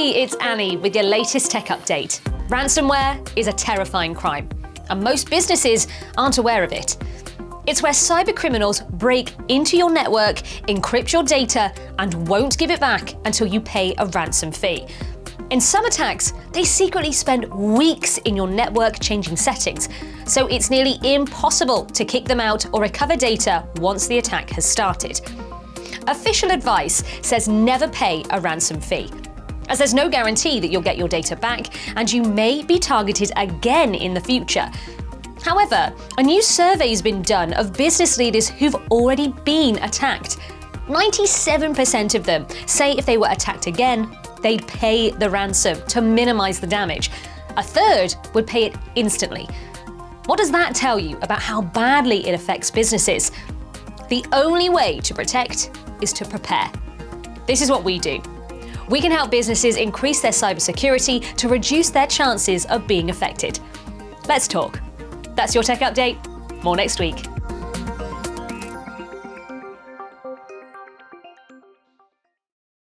Hey, it's Annie with your latest tech update. Ransomware is a terrifying crime, and most businesses aren't aware of it. It's where cybercriminals break into your network, encrypt your data, and won't give it back until you pay a ransom fee. In some attacks, they secretly spend weeks in your network changing settings, so it's nearly impossible to kick them out or recover data once the attack has started. Official advice says never pay a ransom fee, as there's no guarantee that you'll get your data back and you may be targeted again in the future. However, a new survey's been done of business leaders who've already been attacked. 97% of them say if they were attacked again, they'd pay the ransom to minimize the damage. A third would pay it instantly. What does that tell you about how badly it affects businesses? The only way to protect is to prepare. This is what we do. We can help businesses increase their cybersecurity to reduce their chances of being affected. Let's talk. That's your tech update. More next week.